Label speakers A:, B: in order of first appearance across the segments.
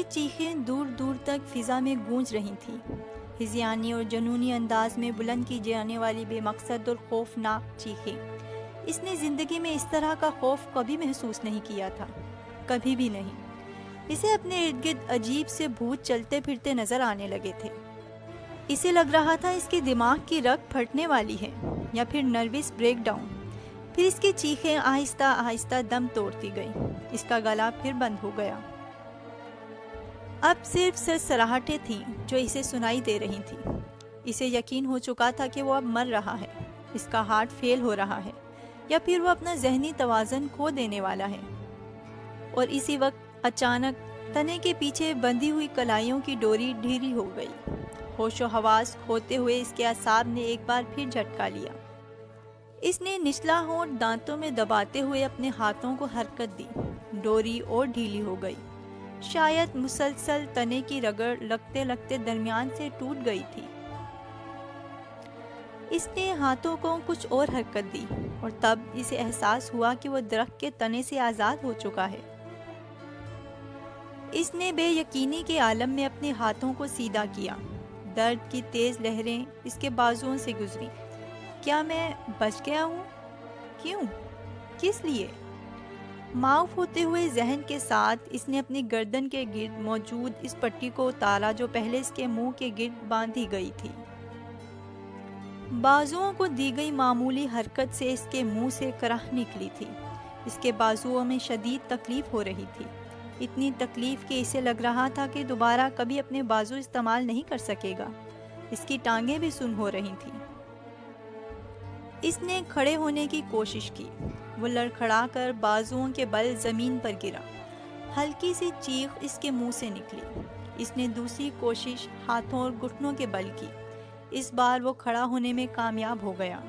A: چیخیں دور دور تک فضا میں گونج رہی تھیں، ہذیانی اور جنونی انداز میں بلند کی جانے والی بے مقصد اور خوفناک چیخیں۔ اس نے زندگی میں اس طرح کا خوف کبھی محسوس نہیں کیا تھا، کبھی بھی نہیں۔ اسے اپنے ارد گرد عجیب سے بھوت چلتے پھرتے نظر آنے لگے تھے۔ اسے لگ رہا تھا اس کے دماغ کی رگ پھٹنے والی ہے یا پھر نروس بریک ڈاؤن۔ پھر اس کی چیخیں آہستہ آہستہ دم توڑتی گئیں، اس کا گلا پھر بند ہو گیا۔ اب صرف سرسراہٹیں تھیں جو اسے سنائی دے رہی تھیں۔ اسے یقین ہو چکا تھا کہ وہ اب مر رہا ہے، اس کا ہارٹ فیل ہو رہا ہے یا پھر وہ اپنا ذہنی توازن کھو دینے والا ہے۔ اور اسی وقت اچانک تنے کے پیچھے بندھی ہوئی کلائیوں کی ڈوری ڈھیلی ہو گئی۔ ہوش و حواس کھوتے ہوئے اس کے اعصاب نے ایک بار پھر جھٹکا لیا۔ اس نے نچلا ہونٹ دانتوں میں دباتے ہوئے اپنے ہاتھوں کو حرکت دی، ڈوری اور ڈھیلی ہو گئی۔ شاید مسلسل تنے کی رگڑ لگتے لگتے درمیان سے ٹوٹ گئی تھی۔ اس نے ہاتھوں کو کچھ اور حرکت دی اور تب اسے احساس ہوا کہ وہ درخت کے تنے سے آزاد ہو چکا ہے۔ اس نے بے یقینی کے عالم میں اپنے ہاتھوں کو سیدھا کیا۔ درد کی تیز لہریں اس کے بازوؤں سے گزری۔ کیا میں بچ گیا ہوں؟ کیوں؟ کس لیے؟ معاف ہوتے ہوئے ذہن کے ساتھ اس نے اپنی گردن کے گرد موجود اس پٹی کو اتارا جو پہلے اس کے منہ کے گرد باندھی گئی تھی۔ بازوؤں کو دی گئی معمولی حرکت سے اس کے منہ سے کراہ نکلی تھی۔ اس کے بازوؤں میں شدید تکلیف ہو رہی تھی، اتنی تکلیف کہ اسے لگ رہا تھا کہ دوبارہ کبھی اپنے بازو استعمال نہیں کر سکے گا۔ اس کی ٹانگیں بھی سن ہو رہی تھیں۔ اس نے کھڑے ہونے کی کوشش کی، وہ لڑکھڑا کر بازوؤں کے بل زمین پر گرا۔ ہلکی سی چیخ اس کے منہ سے نکلی۔ اس نے دوسری کوشش ہاتھوں اور گھٹنوں کے بل کی۔ اس بار وہ کھڑا ہونے میں کامیاب ہو گیا۔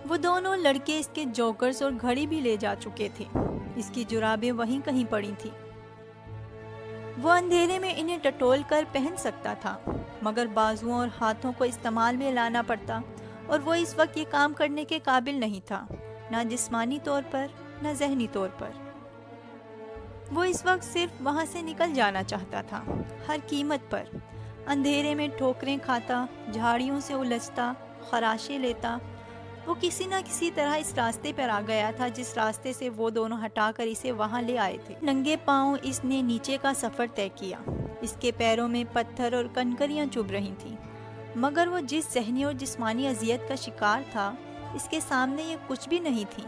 A: وہ دونوں لڑکے اس کے جوکرز اور گھڑی بھی لے جا چکے تھے۔ اس کی جرابیں وہیں کہیں پڑی تھیں۔ وہ اندھیرے میں انہیں ٹٹول کر پہن سکتا تھا، مگر بازوؤں اور ہاتھوں کو استعمال میں لانا پڑتا، اور وہ اس وقت یہ کام کرنے کے قابل نہیں تھا، نہ جسمانی طور پر نہ ذہنی طور پر۔ وہ اس وقت صرف وہاں سے نکل جانا چاہتا تھا، ہر قیمت پر۔ اندھیرے میں ٹھوکریں کھاتا، جھاڑیوں سے الجھتا، خراشیں لیتا، وہ کسی نہ کسی طرح اس راستے پر آ گیا تھا جس راستے سے وہ دونوں ہٹا کر اسے وہاں لے آئے تھے۔ ننگے پاؤں اس نے نیچے کا سفر طے کیا۔ اس کے پیروں میں پتھر اور کنکریاں چبھ رہی تھیں، مگر وہ جس ذہنی اور جسمانی اذیت کا شکار تھا، اس کے سامنے یہ کچھ بھی نہیں تھی۔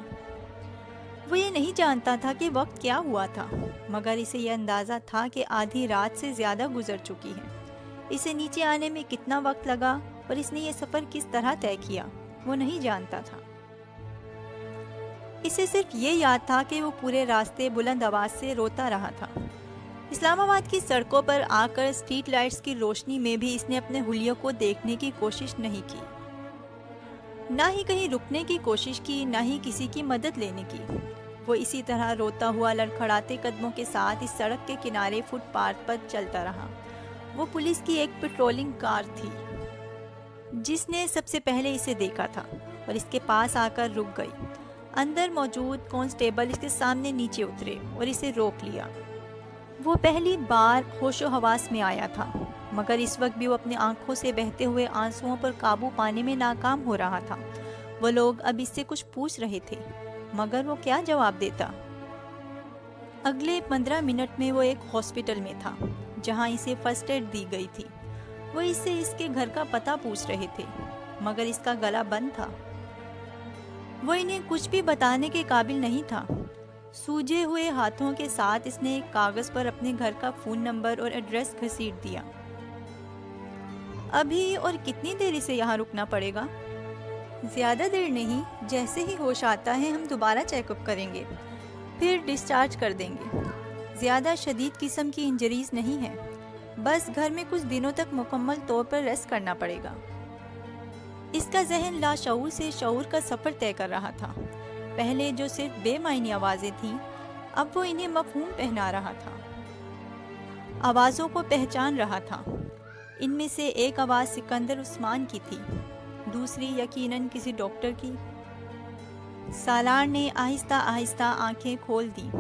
A: وہ یہ نہیں جانتا تھا کہ وقت کیا ہوا تھا، مگر اسے یہ اندازہ تھا کہ آدھی رات سے زیادہ گزر چکی ہے۔ اسے نیچے آنے میں کتنا وقت لگا اور اس نے یہ سفر کس طرح طے کیا، وہ نہیں جانتا تھا۔ اسے صرف یہ یاد تھا کہ وہ پورے راستے بلند آواز سے روتا رہا تھا۔ اسلام آباد کی سڑکوں پر آ کر اسٹریٹ لائٹس کی روشنی میں بھی اس نے اپنے حلیوں کو دیکھنے کی کوشش نہیں کی، نہ ہی کہیں رکنے کی کوشش کی، نہ ہی کسی کی مدد لینے کی۔ وہ اسی طرح روتا ہوا لڑکھڑاتے قدموں کے ساتھ اس سڑک کے کنارے فٹ پاتھ پر چلتا رہا۔ وہ پولیس کی ایک پیٹرولنگ کار تھی جس نے سب سے پہلے اسے دیکھا تھا اور اس کے پاس آ کر رک گئی۔ اندر موجود کانسٹیبل اس کے سامنے نیچے اترے اور اسے روک لیا۔ وہ پہلی بار ہوش و حواس میں آیا تھا، مگر اس وقت بھی وہ اپنی آنکھوں سے بہتے ہوئے آنسوؤں پر قابو پانے میں ناکام ہو رہا تھا۔ وہ لوگ اب اس سے کچھ پوچھ رہے تھے، مگر وہ کیا جواب دیتا؟ اگلے 15 منٹ میں وہ ایک ہاسپٹل میں تھا جہاں اسے فرسٹ ایڈ دی گئی تھی۔ وہ اس سے اس کے گھر کا پتہ پوچھ رہے تھے، مگر اس کا گلا بند تھا۔ وہ انہیں کچھ بھی بتانے کے قابل نہیں تھا۔ سوجے ہوئے ہاتھوں کے ساتھ اس نے ایک کاغذ پر اپنے گھر کا فون نمبر اور ایڈریس گھسیٹ دیا۔ ابھی اور کتنی دیر اسے یہاں رکنا پڑے گا؟ زیادہ دیر نہیں، جیسے ہی ہوش آتا ہے ہم دوبارہ چیک اپ کریں گے، پھر ڈسچارج کر دیں گے۔ زیادہ شدید قسم کی انجریز نہیں ہے، بس گھر میں کچھ دنوں تک مکمل طور پر ریسٹ کرنا پڑے گا۔ اس کا ذہن لاشعور سے شعور کا سفر طے کر رہا تھا۔ پہلے جو صرف بے معنی آوازیں تھیں، اب وہ انہیں مفہوم پہنا رہا تھا۔ آوازوں کو پہچان رہا تھا۔ ان میں سے ایک آواز سکندر عثمان کی تھی، دوسری یقیناً کسی ڈاکٹر کی۔ سالار نے آہستہ آہستہ آنکھیں کھول دیں۔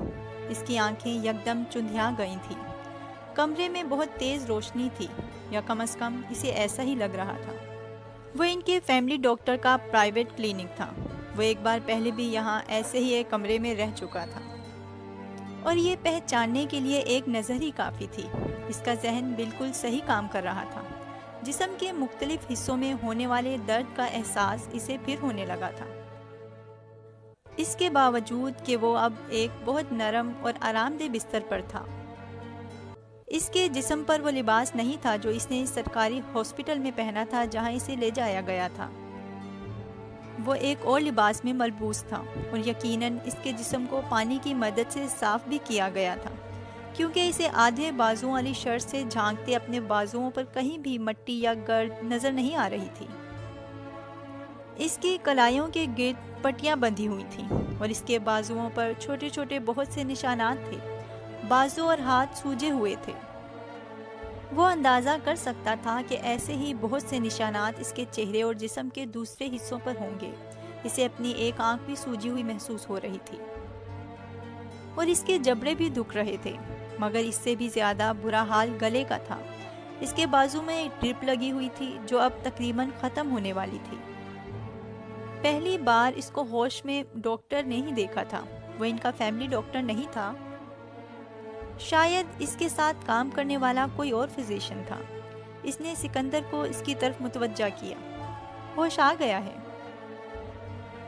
A: اس کی آنکھیں یکدم چندھیا گئی تھیں۔ کمرے میں بہت تیز روشنی تھی، یا کم از کم اسے ایسا ہی لگ رہا تھا۔ وہ ان کے فیملی ڈاکٹر کا پرائیویٹ کلینک تھا۔ وہ ایک بار پہلے بھی یہاں ایسے ہی ایک کمرے میں رہ چکا تھا، اور یہ پہچاننے کے لیے ایک نظر ہی کافی تھی۔ اس کا ذہن بالکل صحیح کام کر رہا تھا۔ جسم کے مختلف حصوں میں ہونے والے درد کا احساس اسے پھر ہونے لگا تھا، اس کے باوجود کہ وہ اب ایک بہت نرم اور آرام دہ بستر پر تھا۔ اس کے جسم پر وہ لباس نہیں تھا جو اس نے سرکاری ہاسپٹل میں پہنا تھا جہاں اسے لے جایا گیا تھا۔ وہ ایک اور لباس میں ملبوس تھا، اور یقیناً اس کے جسم کو پانی کی مدد سے صاف بھی کیا گیا تھا، کیونکہ اسے آدھے بازوؤں والی شرٹ سے جھانکتے اپنے بازوؤں پر کہیں بھی مٹی یا گرد نظر نہیں آ رہی تھی۔ اس کی کلائیوں کے گرد پٹیاں بندھی ہوئی تھیں، اور اس کے بازوؤں پر چھوٹے چھوٹے بہت سے نشانات تھے۔ بازو اور ہاتھ سوجے ہوئے تھے۔ وہ اندازہ کر سکتا تھا کہ ایسے ہی بہت سے نشانات اس کے چہرے اور جسم کے دوسرے حصوں پر ہوں گے۔ اسے اپنی ایک آنکھ بھی سوجی ہوئی محسوس ہو رہی تھی، اور اس کے جبڑے بھی دکھ رہے تھے، مگر اس سے بھی زیادہ برا حال گلے کا تھا۔ اس کے بازو میں ایک ڈرپ لگی ہوئی تھی جو اب تقریباً ختم ہونے والی تھی۔ پہلی بار اس کو ہوش میں ڈاکٹر نے ہی دیکھا تھا۔ وہ ان کا فیملی ڈاکٹر نہیں تھا، شاید اس کے ساتھ کام کرنے والا کوئی اور فزیشین تھا۔ اس نے سکندر کو اس کی طرف متوجہ کیا۔ ہوش آ گیا ہے؟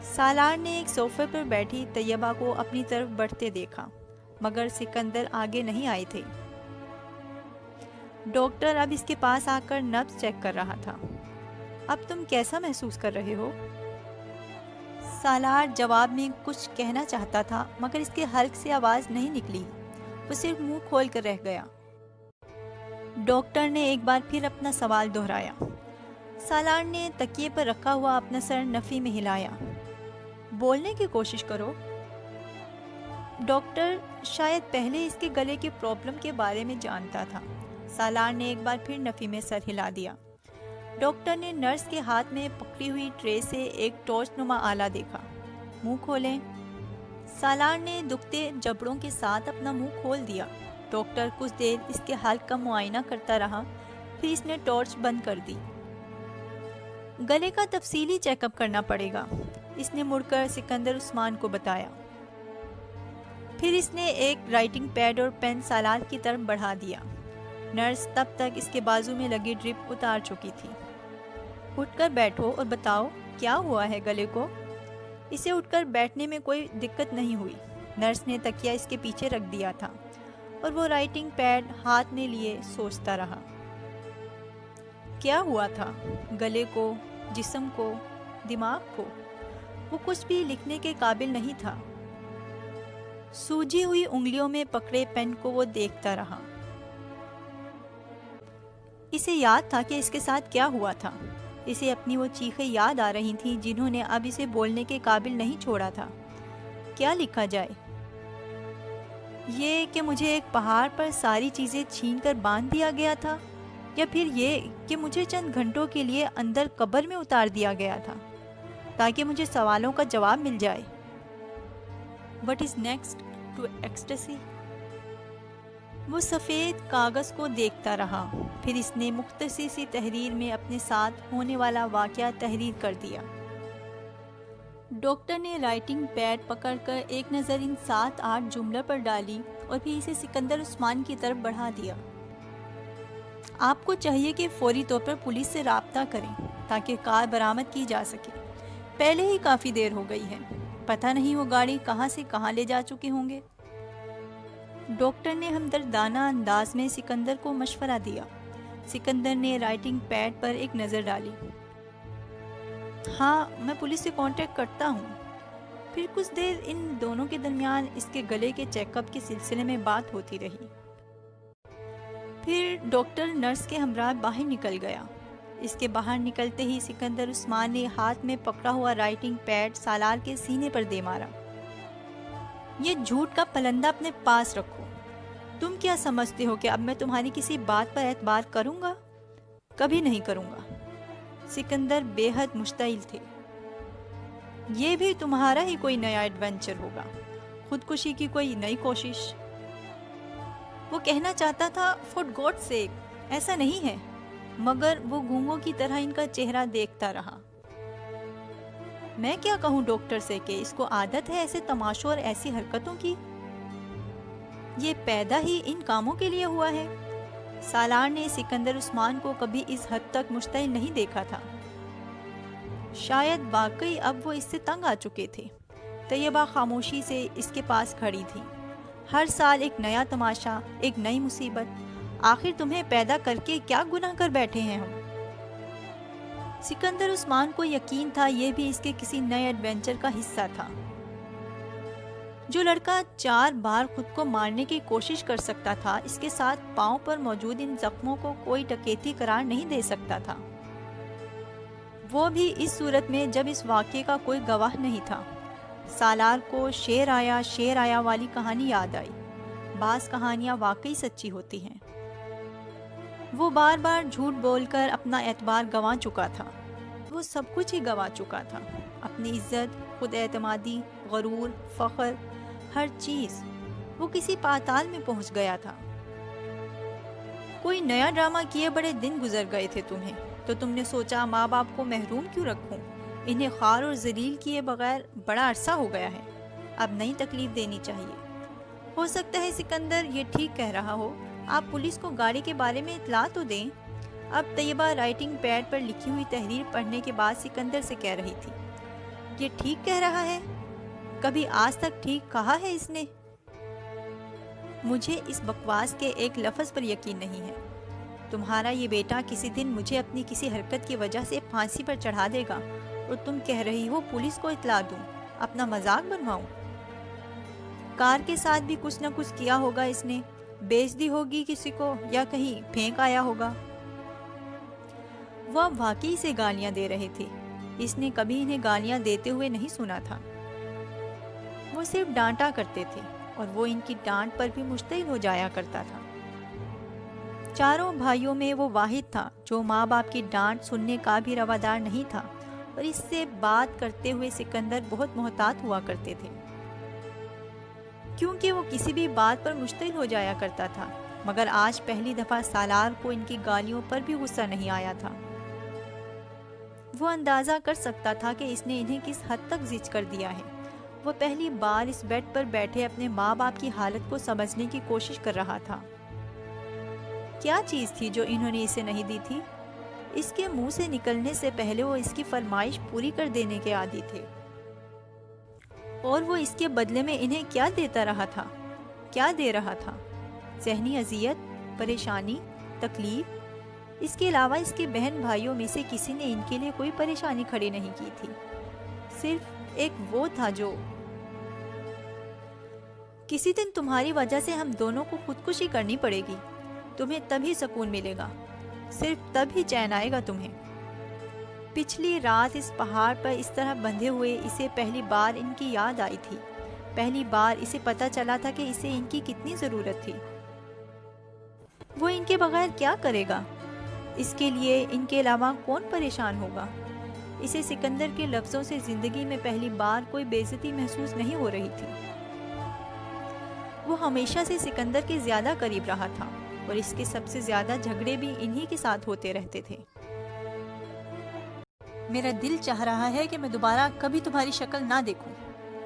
A: سالار نے ایک صوفے پر بیٹھی طیبہ کو اپنی طرف بڑھتے دیکھا، مگر سکندر آگے نہیں آئے تھے۔ ڈاکٹر اب اس کے پاس آ کر نبض چیک کر رہا تھا۔ اب تم کیسا محسوس کر رہے ہو؟ سالار جواب میں کچھ کہنا چاہتا تھا، مگر اس کے حلق سے آواز نہیں نکلی۔ وہ صرف منہ کھول کر رہ گیا۔ ڈاکٹر نے ایک بار پھر اپنا سوال دہرایا۔ سالار نے تکیے پر رکھا ہوا اپنا سر نفی میں ہلایا۔ بولنے کی کوشش کرو۔ ڈاکٹر شاید پہلے اس کے گلے کی پرابلم کے بارے میں جانتا تھا۔ سالار نے ایک بار پھر نفی میں سر ہلا دیا۔ ڈاکٹر نے نرس کے ہاتھ میں پکڑی ہوئی ٹرے سے ایک ٹارچ نما آلہ دیکھا۔ منہ کھولیں۔ سالار نے دکھتے جبڑوں کے ساتھ اپنا منہ کھول دیا۔ ڈاکٹر کچھ دیر اس کے حلق کا معائنہ کرتا رہا، پھر اس نے ٹارچ بند کر دی۔ گلے کا تفصیلی چیک اپ کرنا پڑے گا، اس نے مڑ کر سکندر عثمان کو بتایا۔ پھر اس نے ایک رائٹنگ پیڈ اور پین سالار کی طرف بڑھا دیا۔ نرس تب تک اس کے بازو میں لگی ڈرپ اتار چکی تھی۔ اٹھ کر بیٹھو اور بتاؤ کیا ہوا ہے گلے کو؟ اسے اٹھ کر بیٹھنے میں کوئی دقت نہیں ہوئی۔ نرس نے تکیہ اس کے پیچھے رکھ دیا تھا، اور وہ رائٹنگ پیڈ ہاتھ میں لیے سوچتا رہا۔ کیا ہوا تھا؟ گلے کو، جسم کو، دماغ کو؟ وہ کچھ بھی لکھنے کے قابل نہیں تھا۔ سوجی ہوئی انگلیوں میں پکڑے پین کو وہ دیکھتا رہا۔ اسے یاد تھا کہ اس کے ساتھ کیا ہوا تھا۔ اسے اپنی وہ چیخیں یاد آ رہی تھیں جنہوں نے اب اسے بولنے کے قابل نہیں چھوڑا تھا۔ کیا لکھا جائے؟ یہ کہ مجھے ایک پہاڑ پر ساری چیزیں چھین کر باندھ دیا گیا تھا، یا پھر یہ کہ مجھے چند گھنٹوں کے لیے اندر قبر میں اتار دیا گیا تھا تاکہ مجھے سوالوں کا جواب مل جائے۔ What is next to ecstasy؟ وہ سفید کاغذ کو دیکھتا رہا، پھر اس نے مختصر سی تحریر میں اپنے ساتھ ہونے والا واقعہ تحریر کر دیا۔ ڈاکٹر نے رائٹنگ پیڈ پکڑ کر ایک نظر ان 7-8 جملوں پر ڈالی اور پھر اسے سکندر عثمان کی طرف بڑھا دیا۔ آپ کو چاہیے کہ فوری طور پر پولیس سے رابطہ کریں تاکہ کار برآمد کی جا سکے۔ پہلے ہی کافی دیر ہو گئی ہے، پتہ نہیں وہ گاڑی کہاں سے کہاں لے جا چکے ہوں گے۔ ڈاکٹر نے ہمدردانہ انداز میں سکندر کو مشورہ دیا۔ سکندر نے رائٹنگ پیڈ پر ایک نظر ڈالی۔ ہاں، میں پولیس سے کانٹیکٹ کرتا ہوں۔ پھر کچھ دیر ان دونوں کے درمیان اس کے گلے کے چیک اپ کے سلسلے میں بات ہوتی رہی۔ پھر ڈاکٹر نرس کے ہمراہ باہر نکل گیا۔ اس کے باہر نکلتے ہی سکندر عثمان نے ہاتھ میں پکڑا ہوا رائٹنگ پیڈ سالار کے سینے پر دے مارا۔ یہ جھوٹ کا پلندہ اپنے پاس رکھو۔ تم کیا سمجھتے ہو کہ اب میں تمہاری کسی بات پر اعتبار کروں گا؟ کبھی نہیں کروں گا۔ سکندر بے حد مشتعل تھے۔ یہ بھی تمہارا ہی کوئی نیا ایڈونچر ہوگا، خودکشی کی کوئی نئی کوشش؟ وہ کہنا چاہتا تھا فار گاڈ سیک ایسا نہیں ہے، مگر وہ گونگوں کی طرح ان کا چہرہ دیکھتا رہا۔ میں کیا کہوں ڈاکٹر سے کہ اس کو عادت ہے ایسے تماشوں اور ایسی حرکتوں کی؟ یہ پیدا ہی ان کاموں کے لیے ہوا ہے۔ سالار نے سکندر عثمان کو کبھی اس حد تک مشتعل نہیں دیکھا تھا۔ شاید واقعی اب وہ اس سے تنگ آ چکے تھے۔ طیبہ خاموشی سے اس کے پاس کھڑی تھی۔ ہر سال ایک نیا تماشا، ایک نئی مصیبت، آخر تمہیں پیدا کر کے کیا گناہ کر بیٹھے ہیں ہم؟ سکندر عثمان کو یقین تھا یہ بھی اس کے کسی نئے ایڈونچر کا حصہ تھا۔ جو لڑکا 4 بار خود کو مارنے کی کوشش کر سکتا تھا، اس کے ساتھ پاؤں پر موجود ان زخموں کو کوئی ڈکیتی قرار نہیں دے سکتا تھا، وہ بھی اس صورت میں جب اس واقعے کا کوئی گواہ نہیں تھا۔ سالار کو شیر آیا والی کہانی یاد آئی۔ بعض کہانیاں واقعی سچی ہوتی ہیں۔ وہ بار بار جھوٹ بول کر اپنا اعتبار گنوا چکا تھا۔ وہ سب کچھ ہی گنوا چکا تھا، اپنی عزت، خود اعتمادی، غرور، فخر، ہر چیز۔ وہ کسی پاتال میں پہنچ گیا تھا۔ کوئی نیا ڈرامہ کیے بڑے دن گزر گئے تھے تمہیں، تو تم نے سوچا ماں باپ کو محروم کیوں رکھوں، انہیں خوار اور ذلیل کیے بغیر بڑا عرصہ ہو گیا ہے، اب نئی تکلیف دینی چاہیے۔ ہو سکتا ہے سکندر یہ ٹھیک کہہ رہا ہو، آپ پولیس کو گاڑی کے بارے میں اطلاع تو دیں۔ اب طیبہ رائٹنگ پیڈ پر لکھی ہوئی تحریر پڑھنے کے بعد سکندر سے کہہ رہی تھی، یہ ٹھیک کہہ رہا ہے؟ کبھی آج تک ٹھیک کہا ہے اس نے؟ مجھے اس بکواس کے ایک لفظ پر یقین نہیں ہے۔ تمہارا یہ بیٹا کسی دن مجھے اپنی کسی حرکت کی وجہ سے پھانسی پر چڑھا دے گا اور تم کہہ رہی ہو پولیس کو اطلاع دوں، اپنا مذاق بنواؤں؟ کار کے ساتھ بھی کچھ نہ کچھ کیا ہوگا اس نے، بیچ دی ہوگی کسی کو یا کہیں پھینک آیا ہوگا۔ وہ اب واقعی سے گالیاں دے رہے تھے۔ اس نے کبھی انہیں گالیاں دیتے ہوئے نہیں سنا تھا۔ وہ صرف ڈانٹا کرتے تھے اور وہ ان کی ڈانٹ پر بھی مشتعل ہو جایا کرتا تھا۔ چاروں بھائیوں میں وہ واحد تھا جو ماں باپ کی ڈانٹ سننے کا بھی روادار نہیں تھا، اور اس سے بات کرتے ہوئے سکندر بہت محتاط ہوا کرتے تھے، کیونکہ وہ کسی بھی بات پر مشتعل ہو جایا کرتا تھا۔ مگر آج پہلی دفعہ سالار کو ان کی گالیوں پر بھی غصہ نہیں آیا تھا۔ وہ اندازہ کر سکتا تھا کہ اس نے انہیں کس حد تک زج کر دیا ہے۔ وہ پہلی بار اس بیڈ پر بیٹھے اپنے ماں باپ کی حالت کو سمجھنے کی کوشش کر رہا تھا۔ کیا چیز تھی جو انہوں نے اسے نہیں دی تھی؟ اس کے منہ سے نکلنے سے پہلے وہ اس کی فرمائش پوری کر دینے کے عادی تھے، اور وہ اس کے بدلے میں انہیں کیا دیتا رہا تھا؟ کیا دے رہا تھا؟ ذہنی اذیت، پریشانی، تکلیف۔ اس کے علاوہ اس کے بہن بھائیوں میں سے کسی نے ان کے لیے کوئی پریشانی کھڑی نہیں کی تھی۔ صرف ایک وہ تھا جو کسی دن تمہاری وجہ سے ہم دونوں کو خودکشی کرنی پڑے گی، تمہیں تبھی سکون ملے گا، صرف تب ہی چین آئے گا تمہیں۔ پچھلی رات اس پہاڑ پر اس طرح بندھے ہوئے اسے پہلی بار ان کی یاد آئی تھی، پہلی بار اسے پتا چلا تھا کہ اسے ان کی کتنی ضرورت تھی۔ وہ ان کے بغیر کیا کرے گا؟ اس کے لیے ان کے علاوہ کون پریشان ہوگا؟ اسے سکندر کے لفظوں سے زندگی میں پہلی بار کوئی بے عزتی محسوس نہیں ہو رہی تھی۔ وہ ہمیشہ سے سکندر کے زیادہ قریب رہا تھا، اور اس کے سب سے زیادہ جھگڑے بھی انہی کے ساتھ ہوتے رہتے تھے۔ میرا دل چاہ رہا ہے کہ میں دوبارہ کبھی تمہاری شکل نہ دیکھوں،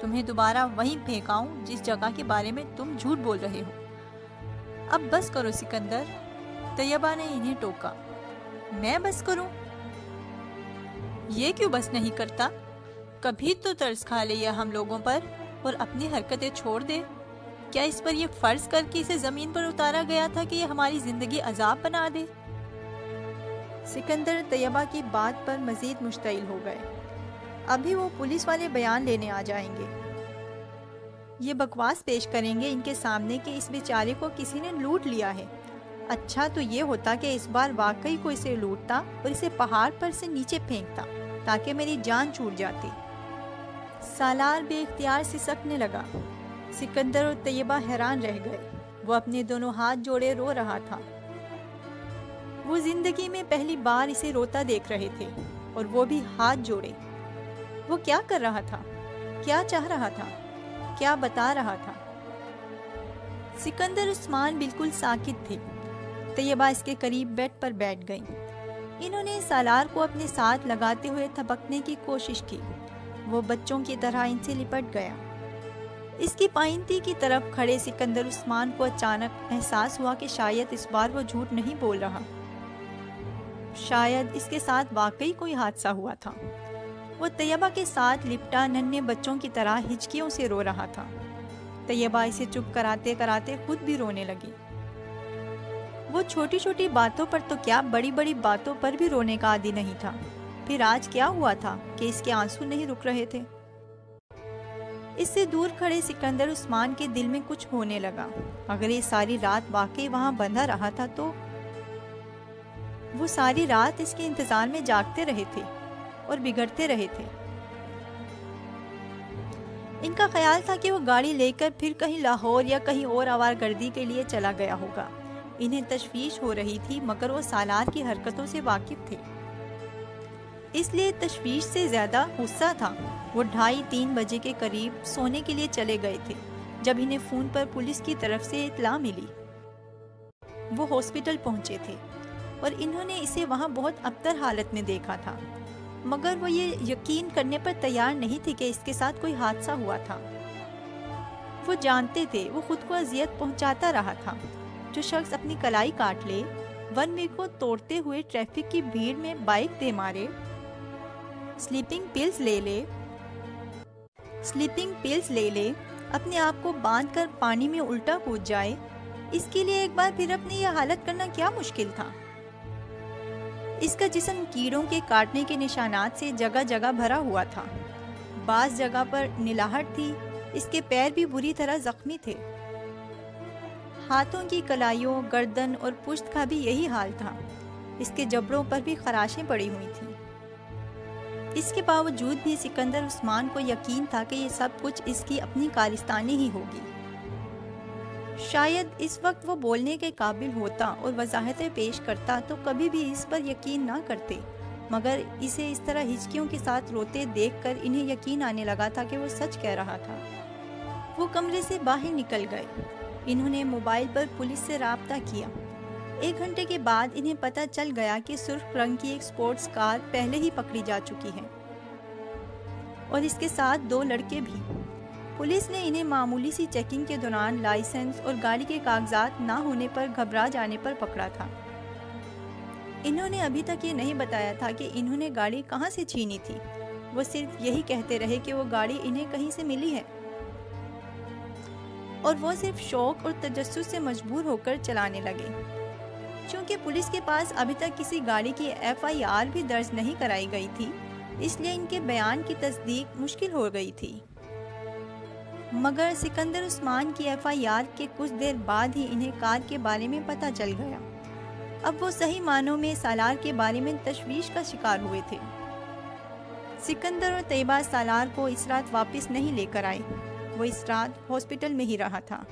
A: تمہیں دوبارہ وہیں پھینکاؤں جس جگہ کے بارے میں تم جھوٹ بول رہے ہو۔ اب بس کرو سکندر، طیبہ نے انہیں ٹوکا۔ میں بس کروں؟ یہ کیوں بس نہیں کرتا؟ کبھی تو ترس کھا لے ہم لوگوں پر اور اپنی حرکتیں چھوڑ دے۔ کیا اس پر یہ فرض کر کے اسے زمین پر اتارا گیا تھا کہ یہ ہماری زندگی عذاب بنا دے؟ سکندر طیبہ کی بات پر مزید مشتعل ہو گئے۔ ابھی وہ پولیس والے بیان لینے آ جائیں گے، یہ بکواس پیش کریں گے ان کے سامنے کہ اس بیچارے کو کسی نے لوٹ لیا ہے۔ اچھا تو یہ ہوتا کہ اس بار واقعی کو اسے لوٹتا اور اسے پہاڑ پر سے نیچے پھینکتا تاکہ میری جان چھوٹ جاتی۔ سالار بے اختیار سسکنے لگا۔ سکندر اور طیبہ حیران رہ گئے۔ وہ اپنے دونوں ہاتھ جوڑے رو رہا تھا۔ وہ زندگی میں پہلی بار اسے روتا دیکھ رہے تھے، اور وہ بھی ہاتھ جوڑے۔ وہ کیا کر رہا تھا؟ کیا چاہ رہا تھا؟ کیا بتا رہا تھا؟ سکندر عثمان بالکل ساکت تھے۔ طیبہ اس کے قریب بیڈ پر بیٹھ گئیں۔ انہوں نے سالار کو اپنے ساتھ لگاتے ہوئے تھپکنے کی کوشش کی۔ وہ بچوں کی طرح ان سے لپٹ گیا۔ اس کی پائنتی کی طرف کھڑے سکندر عثمان کو اچانک احساس ہوا کہ شاید اس بار وہ جھوٹ نہیں بول رہا، شاید اس کے ساتھ واقعی کوئی حادثہ ہوا تھا۔ وہ طیبہ کے ساتھ لپٹا ننھے بچوں کی طرح ہچکیوں سے رو رہا تھا۔ طیبہ اسے چپ کراتے کراتے خود بھی رونے لگی۔ وہ چھوٹی چھوٹی باتوں پر تو کیا، بڑی بڑی باتوں پر بھی رونے کا عادی نہیں تھا۔ پھر آج کیا ہوا تھا کہ اس کے آنسو نہیں رک رہے تھے؟ اس سے دور کھڑے سکندر عثمان کے دل میں کچھ ہونے لگا۔ اگر یہ ساری رات واقعی وہاں بندھا رہا تھا تو وہ ساری رات اس کے انتظار میں جاگتے رہے تھے اور بگڑتے رہے تھے۔ ان کا خیال تھا کہ وہ گاڑی لے کر پھر کہیں لاہور یا کہیں اور آوارگردی کے لیے چلا گیا ہوگا۔ انہیں تشویش ہو رہی تھی، مگر وہ سالار کی حرکتوں سے واقف تھے، اس لیے تشویش سے زیادہ غصہ تھا۔ وہ 2:30-3 بجے کے قریب سونے کے لیے چلے گئے تھے جب انہیں فون پر پولیس کی طرف سے اطلاع ملی۔ وہ ہاسپٹل پہنچے تھے اور انہوں نے اسے وہاں بہت ابتر حالت میں دیکھا تھا، مگر وہ یہ یقین کرنے پر تیار نہیں تھے کہ اس کے ساتھ کوئی حادثہ ہوا تھا۔ وہ جانتے تھے وہ خود کو اذیت پہنچاتا رہا تھا۔ جو شخص اپنی کلائی کاٹ لے، ون وے کو توڑتے ہوئے ٹریفک کی بھیڑ میں بائک دے مارے، سلیپنگ پلز لے لے، اپنے آپ کو باندھ کر پانی میں الٹا کود جائے، اس کے لیے ایک بار پھر اپنی یہ حالت کرنا کیا مشکل تھا؟ اس کا جسم کیڑوں کے کاٹنے کے نشانات سے جگہ جگہ بھرا ہوا تھا۔ بعض جگہ پر نلاہٹ تھی، اس کے پیر بھی بری طرح زخمی تھے۔ ہاتھوں کی کلائیوں، گردن اور پشت کا بھی یہی حال تھا۔ اس کے جبڑوں پر بھی خراشیں پڑی ہوئی تھیں۔ اس کے باوجود بھی سکندر عثمان کو یقین تھا کہ یہ سب کچھ اس کی اپنی کارستانی ہی ہوگی۔ شاید اس وقت وہ بولنے کے قابل ہوتا اور وضاحتیں پیش کرتا تو کبھی بھی اس پر یقین نہ کرتے، مگر اسے اس طرح ہچکیوں کے ساتھ روتے دیکھ کر انہیں یقین آنے لگا تھا کہ وہ سچ کہہ رہا تھا۔ وہ کمرے سے باہر نکل گئے۔ انہوں نے موبائل پر پولیس سے رابطہ کیا۔ 1 گھنٹے کے بعد انہیں پتہ چل گیا کہ سرخ رنگ کی ایک سپورٹس کار پہلے ہی پکڑی جا چکی ہے اور اس کے ساتھ 2 لڑکے بھی۔ پولیس نے انہیں معمولی سی چیکنگ کے دوران لائسنس اور گاڑی کے کاغذات نہ ہونے پر گھبرا جانے پر پکڑا تھا۔ انہوں نے ابھی تک یہ نہیں بتایا تھا کہ انہوں نے گاڑی کہاں سے چھینی تھی۔ وہ صرف یہی کہتے رہے کہ وہ گاڑی انہیں کہیں سے ملی ہے اور وہ صرف شوق اور تجسس سے مجبور ہو کر چلانے لگے۔ چونکہ پولیس کے پاس ابھی تک کسی گاڑی کی FIR بھی درج نہیں کرائی گئی تھی، اس لیے ان کے بیان کی تصدیق مشکل ہو گئی تھی۔ مگر سکندر عثمان کی FIR کے کچھ دیر بعد ہی انہیں کار کے بارے میں پتہ چل گیا۔ اب وہ صحیح معنوں میں سالار کے بارے میں تشویش کا شکار ہوئے تھے۔ سکندر اور طیبہ سالار کو اس رات واپس نہیں لے کر آئے۔ وہ اس رات ہاسپٹل میں ہی رہا تھا۔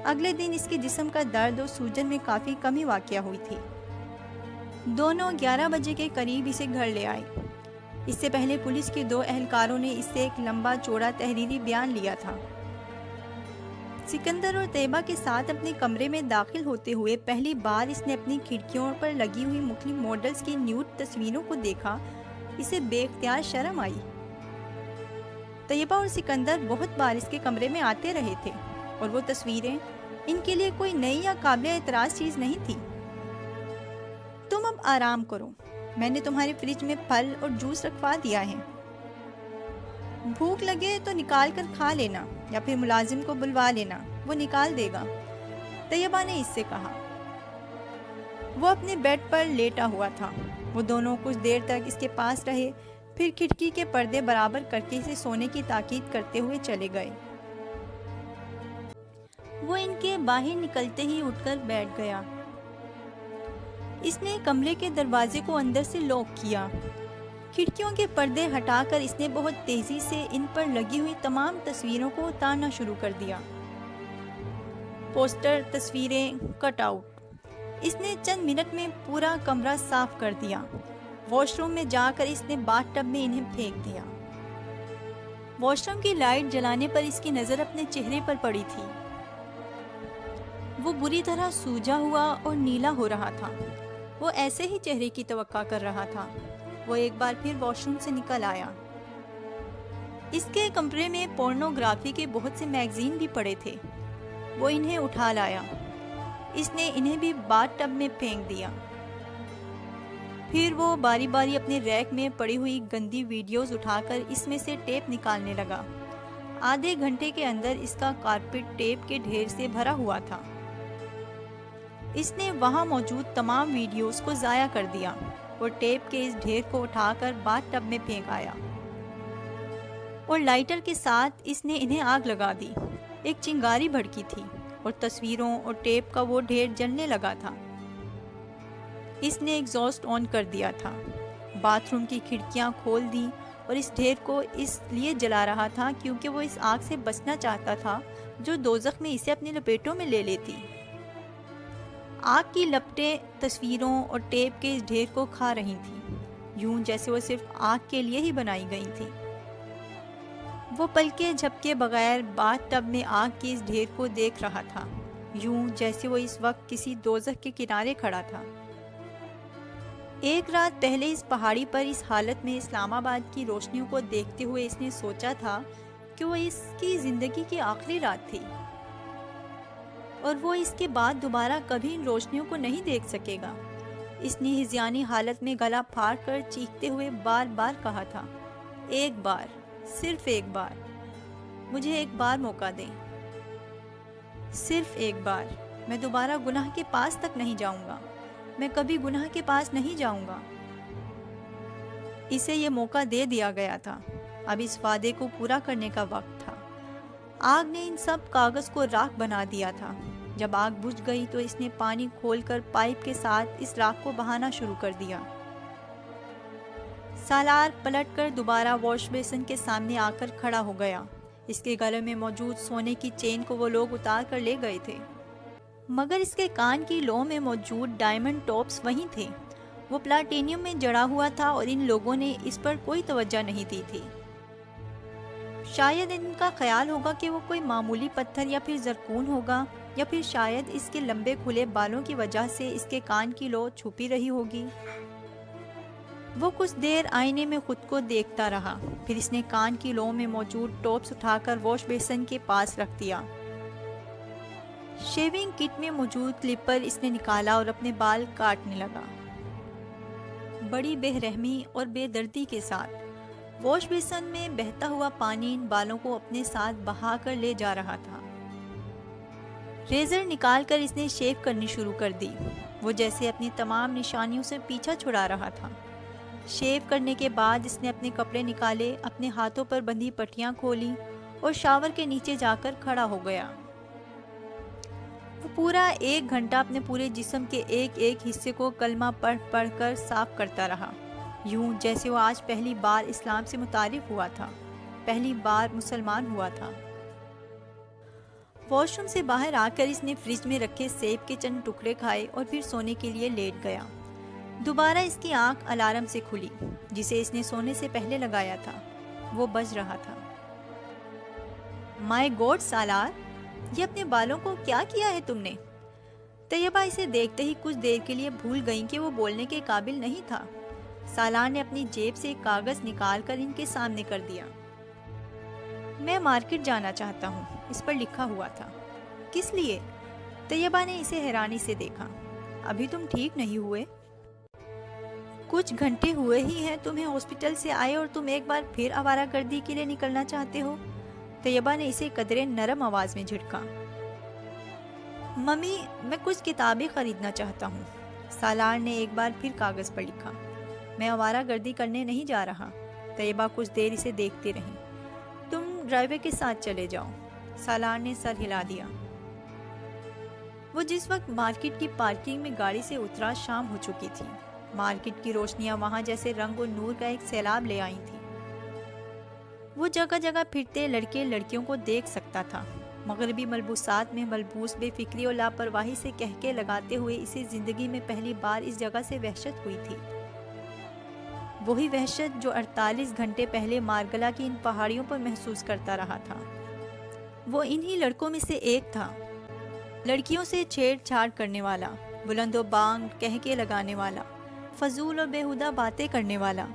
A: اگلے دن اس کے جسم کا درد اور سوجن میں کافی کمی واقع ہوئی تھی۔ دونوں 11 بجے کے قریب اسے گھر لے آئے۔ اس سے پہلے پولیس کے 2 اہلکاروں نے اس سے ایک لمبا چوڑا تحریری بیان لیا تھا۔ سکندر اور طیبہ کے ساتھ اپنے کمرے میں داخل ہوتے ہوئے پہلی بار اس نے اپنی کھڑکیوں پر لگی ہوئی مختلف ماڈلز کی نیوڈ تصویروں کو دیکھا۔ اسے بے اختیار شرم آئی۔ طیبہ اور سکندر بہت بار اس کے کمرے میں آتے رہے تھے اور وہ تصویریں ان کے لیے کوئی نئی یا قابل اعتراض چیز نہیں تھی۔ تم اب آرام کرو، میں نے تمہارے فریج میں پھل اور جوس رکھوا دیا ہے، بھوک لگے تو نکال کر کھا لینا یا پھر ملازم کو بلوا لینا، وہ نکال دے گا، طیبہ نے اس سے کہا۔ وہ اپنے بیڈ پر لیٹا ہوا تھا۔ وہ دونوں کچھ دیر تک اس کے پاس رہے، پھر کھڑکی کے پردے برابر کر کے اسے سونے کی تاکید کرتے ہوئے چلے گئے۔ وہ ان کے باہر نکلتے ہی اٹھ کر بیٹھ گیا۔ اس نے کمرے کے دروازے کو اندر سے لاک کیا۔ کھڑکیوں کے پردے ہٹا کر اس نے بہت تیزی سے ان پر لگی ہوئی تمام تصویروں کو اتارنا شروع کر دیا۔ پوسٹر، تصویریں، کٹ آؤٹ۔ اس نے چند منٹ میں پورا کمرہ صاف کر دیا۔ واش روم میں جا کر اس نے باتھ ٹب میں انہیں پھینک دیا۔ واش روم کی لائٹ جلانے پر اس کی نظر اپنے چہرے پر پڑی تھی۔ وہ بری طرح سوجا ہوا اور نیلا ہو رہا تھا۔ وہ ایسے ہی چہرے کی توقع کر رہا تھا۔ وہ ایک بار پھر واش روم سے نکل آیا۔ اس کے کمرے میں پورنوگرافی کے بہت سے میگزین بھی پڑے تھے۔ وہ انہیں اٹھا لایا۔ اس نے انہیں بھی باتھ ٹب میں پھینک دیا۔ پھر وہ باری باری اپنے ریک میں پڑی ہوئی گندی ویڈیوز اٹھا کر اس میں سے ٹیپ نکالنے لگا۔ آدھے گھنٹے کے اندر اس کا کارپیٹ ٹیپ کے ڈھیر سے بھرا ہوا تھا۔ اس نے وہاں موجود تمام ویڈیوز کو ضائع کر دیا اور ٹیپ کے اس ڈھیر کو اٹھا کر باتھ ٹب میں پھینک آیا، اور لائٹر کے ساتھ اس نے انہیں آگ لگا دی۔ ایک چنگاری بھڑکی تھی اور تصویروں اور ٹیپ کا وہ ڈھیر جلنے لگا تھا۔ اس نے ایگزاسٹ آن کر دیا تھا، باتھ روم کی کھڑکیاں کھول دیں اور اس ڈھیر کو اس لیے جلا رہا تھا کیونکہ وہ اس آگ سے بچنا چاہتا تھا جو دوزخ میں اسے اپنی لپیٹوں میں لے لیتی۔ آگ کی لپٹیں تصویروں اور ٹیپ کے اس ڈھیر کو کھا رہی تھیں، یوں جیسے وہ صرف آگ کے لیے ہی بنائی گئی تھی۔ وہ پلکے جھپکے بغیر باتھ ٹب میں آگ کے اس ڈھیر کو دیکھ رہا تھا، یوں جیسے وہ اس وقت کسی دوزخ کے کنارے کھڑا تھا۔ ایک رات پہلے اس پہاڑی پر اس حالت میں اسلام آباد کی روشنیوں کو دیکھتے ہوئے اس نے سوچا تھا کہ وہ اس کی زندگی کی آخری رات تھی، اور وہ اس کے بعد دوبارہ کبھی ان روشنیوں کو نہیں دیکھ سکے گا۔ اس نے ہذیانی حالت میں گلا پھاڑ کر چیختے ہوئے بار بار کہا تھا، ایک بار، صرف ایک بار، مجھے ایک بار موقع دیں، صرف ایک بار، میں دوبارہ گناہ کے پاس تک نہیں جاؤں گا، میں کبھی گناہ کے پاس نہیں جاؤں گا۔ اسے یہ موقع دے دیا گیا تھا، اب اس وعدے کو پورا کرنے کا وقت تھا۔ آگ نے ان سب کاغذ کو راکھ بنا دیا تھا۔ جب آگ بجھ گئی تو اس نے پانی کھول کر پائپ کے ساتھ اس راکھ کو بہانا شروع کر دیا۔ سالار پلٹ کر دوبارہ واش بیسن کے سامنے آ کر کھڑا ہو گیا۔ اس کے گلے میں موجود سونے کی چین کو وہ لوگ اتار کر لے گئے تھے، مگر اس کے کان کی لو میں موجود ڈائمنڈ ٹاپس وہیں تھے۔ وہ پلاٹینیم میں جڑا ہوا تھا اور ان لوگوں نے اس پر کوئی توجہ نہیں دی تھی۔ شاید ان کا خیال ہوگا کہ وہ کوئی معمولی پتھر یا پھر زرکون ہوگا، یا پھر شاید اس کے لمبے کھلے بالوں کی وجہ سے اس کے کان کی لو چھپی رہی ہوگی۔ وہ کچھ دیر آئینے میں خود کو دیکھتا رہا، پھر اس نے کان کی لو میں موجود ٹاپس اٹھا کر واش بیسن کے پاس رکھ دیا۔ شیونگ کٹ میں موجود کلپر اس نے نکالا اور اپنے بال کاٹنے لگا، بڑی بے رحمی اور بے دردی کے ساتھ۔ واش بیسن میں بہتا ہوا پانی ان بالوں کو اپنے ساتھ بہا کر لے جا رہا تھا۔ ریزر نکال کر اس نے شیو کرنی شروع کر دی۔ وہ جیسے اپنی تمام نشانیوں سے پیچھا چھڑا رہا تھا۔ شیو کرنے کے بعد اس نے اپنے کپڑے نکالے، اپنے ہاتھوں پر بندھی پٹیاں کھولی اور شاور کے نیچے جا کر کھڑا ہو گیا۔ وہ پورا 1 گھنٹہ اپنے پورے جسم کے ایک ایک حصے کو کلمہ پڑھ پڑھ کر صاف کرتا رہا، یوں جیسے وہ آج پہلی بار اسلام سے متعارف ہوا تھا، پہلی بار مسلمان ہوا تھا۔ واش روم سے باہر آ کر اس نے فریج میں رکھے سیب کے چند ٹکڑے کھائے اور پھر سونے کے لیے لیٹ گیا۔ دوبارہ اس کی آنکھ الارم سے کھلی جسے اس نے سونے سے پہلے لگایا تھا۔ وہ بج رہا تھا۔ مائی گاڈ سالار، یہ اپنے بالوں کو کیا کیا ہے تم نے؟ طیبہ اسے دیکھتے ہی کچھ دیر کے لیے بھول گئیں کہ وہ بولنے کے قابل نہیں تھا۔ سالار نے اپنی جیب سے ایک کاغذ نکال کر ان کے سامنے کر دیا۔ میں مارکیٹ جانا چاہتا ہوں، اس پر لکھا ہوا تھا۔ کس لیے؟ طیبہ نے اسے حیرانی سے دیکھا۔ ابھی تم ٹھیک نہیں ہوئے؟ کچھ گھنٹے ہوئے ہی ہیں تمہیں ہاسپٹل سے آئے اور تم ایک بار پھر آوارہ گردی کے لیے نکلنا چاہتے ہو؟ طیبہ نے اسے قدرے نرم آواز میں جھٹکا۔ ممی، میں کچھ کتابیں خریدنا چاہتا ہوں۔ سالار نے ایک بار پھر کاغذ پر لکھا۔ میں آوارہ گردی کرنے نہیں جا رہا۔ طیبہ کچھ دیر اسے دیکھتی رہی۔ تم ڈرائیور کے ساتھ چلے جاؤ۔ سالار نے سر ہلا دیا۔ وہ جس وقت مارکیٹ کی پارکنگ میں گاڑی سے اترا شام ہو چکی تھی۔ مارکیٹ کی روشنیاں وہاں جیسے رنگ و نور کا ایک سیلاب لے آئی تھیں۔ وہ جگہ جگہ پھرتے لڑکے لڑکیوں کو دیکھ سکتا تھا۔ مغربی ملبوسات میں ملبوس بے فکری اور لاپرواہی سے کہکے لگاتے ہوئے اسے زندگی میں پہلی بار اس جگہ سے وحشت ہوئی تھی۔ وہی وحشت جو 48 گھنٹے پہلے مارگلا کی ان پہاڑیوں پر محسوس کرتا رہا تھا۔ وہ انہی لڑکوں میں سے ایک تھا۔ لڑکیوں سے چھیڑ چھاڑ کرنے والا، بلند و بانگ کہکے لگانے والا، فضول اور بیہودہ باتیں کرنے والا۔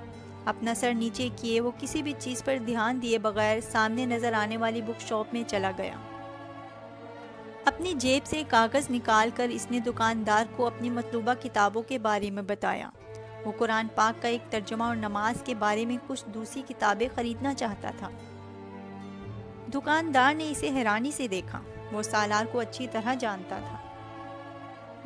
A: اپنا سر نیچے کیے وہ کسی بھی چیز پر دھیان دیے بغیر سامنے نظر آنے والی بک شاپ میں چلا گیا۔ اپنی جیب سے کاغذ نکال کر اس نے دکاندار کو اپنی مطلوبہ کتابوں کے بارے میں بتایا۔ وہ قرآن پاک کا ایک ترجمہ اور نماز کے بارے میں کچھ دوسری کتابیں خریدنا چاہتا تھا۔ دکاندار نے اسے حیرانی سے دیکھا۔ وہ سالار کو اچھی طرح جانتا تھا۔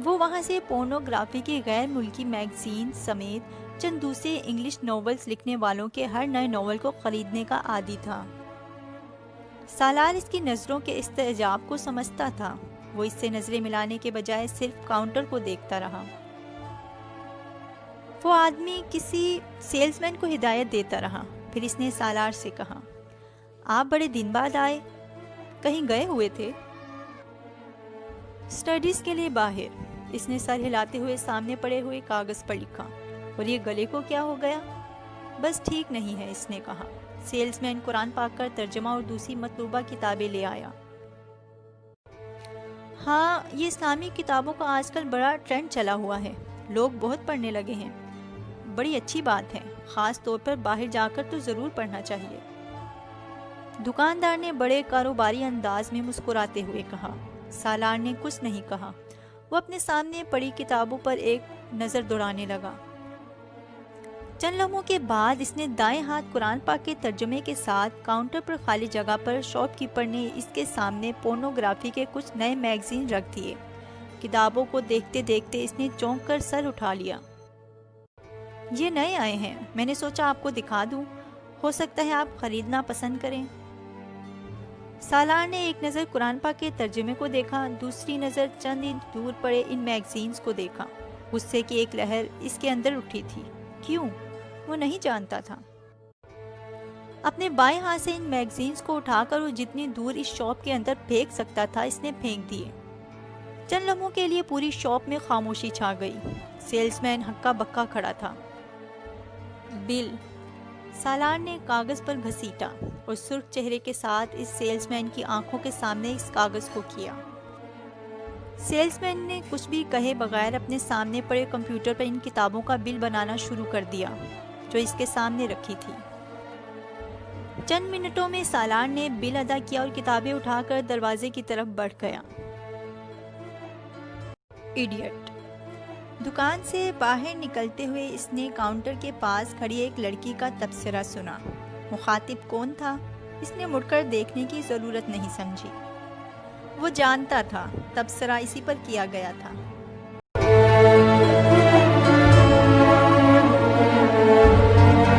A: وہ وہاں سے پورنوگرافی کے غیر ملکی میگزین سمیت چند دوسرے انگلش ناولز لکھنے والوں کے ہر نئے ناول کو خریدنے کا عادی تھا۔ سالار اس کی نظروں کے استعجاب کو سمجھتا تھا۔ وہ اس سے نظریں ملانے کے بجائے صرف کاؤنٹر کو دیکھتا رہا۔ وہ آدمی کسی سیلز مین کو ہدایت دیتا رہا۔ پھر اس نے سالار سے کہا، آپ بڑے دن بعد آئے، کہیں گئے ہوئے تھے؟ اسٹڈیز کے لیے باہر، اس نے سر ہلاتے ہوئے سامنے پڑے ہوئے کاغذ پر لکھا۔ اور یہ گلے کو کیا ہو گیا؟ بس ٹھیک نہیں ہے، اس نے کہا۔ سیلز مین قرآن پاک کا ترجمہ اور دوسری مطلوبہ کتابیں لے آیا۔ ہاں، یہ اسلامی کتابوں کا آج کل بڑا ٹرینڈ چلا ہوا ہے، لوگ بہت پڑھنے لگے ہیں۔ بڑی اچھی بات ہے، خاص طور پر باہر جا کر تو ضرور پڑھنا چاہیے۔ دکاندار نے بڑے کاروباری انداز میں مسکراتے ہوئے کہا۔ سالار نے کچھ نہیں کہا۔ وہ اپنے سامنے پڑی کتابوں پر ایک نظر دوڑانے لگا۔ چند لمحوں کے بعد اس نے دائیں ہاتھ قرآن پاک کے ترجمے کے ساتھ کاؤنٹر پر خالی جگہ پر شاپ کیپر نے اس کے سامنے پورنوگرافی کے کچھ نئے میگزین رکھ دیے۔ کتابوں کو دیکھتے دیکھتے اس نے چونک کر سر اٹھا لیا۔ یہ نئے آئے ہیں، میں نے سوچا آپ کو دکھا دوں، ہو سکتا ہے آپ خریدنا پسند کریں۔ سالار نے ایک نظر قرآن پاک کے ترجمے کو دیکھا، دوسری نظر چند انچ دور پڑے ان میگزینز کو دیکھا۔ غصے کی ایک لہر اس کے اندر اٹھی تھی۔ کیوں؟ وہ نہیں جانتا تھا۔ اپنے بائیں ہاتھ سے ان میگزینز کو اٹھا کر وہ جتنی دور اس شاپ کے اندر پھینک سکتا تھا اس نے پھینک دیے۔ چند لمحوں کے لیے پوری شاپ میں خاموشی چھا گئی۔ سیلز مین ہکا بکا کھڑا تھا۔ بل، سالار نے کاغذ پر گھسیٹا اور سرخ چہرے کے ساتھ اس سیلز مین کی آنکھوں کے سامنے اس کاغذ کو کیا۔ سیلز مین نے کچھ بھی کہے بغیر اپنے سامنے پڑے کمپیوٹر پر ان کتابوں کا بل بنانا شروع کر دیا جو اس کے سامنے رکھی تھی۔ چند منٹوں میں سالار نے بل ادا کیا اور کتابیں اٹھا کر دروازے کی طرف بڑھ گیا۔ ایڈیٹ۔ دکان سے باہر نکلتے ہوئے اس نے کاؤنٹر کے پاس کھڑی ایک لڑکی کا تبصرہ سنا۔ مخاطب کون تھا اس نے مڑ کر دیکھنے کی ضرورت نہیں سمجھی۔ وہ جانتا تھا تبصرہ اسی پر کیا گیا تھا۔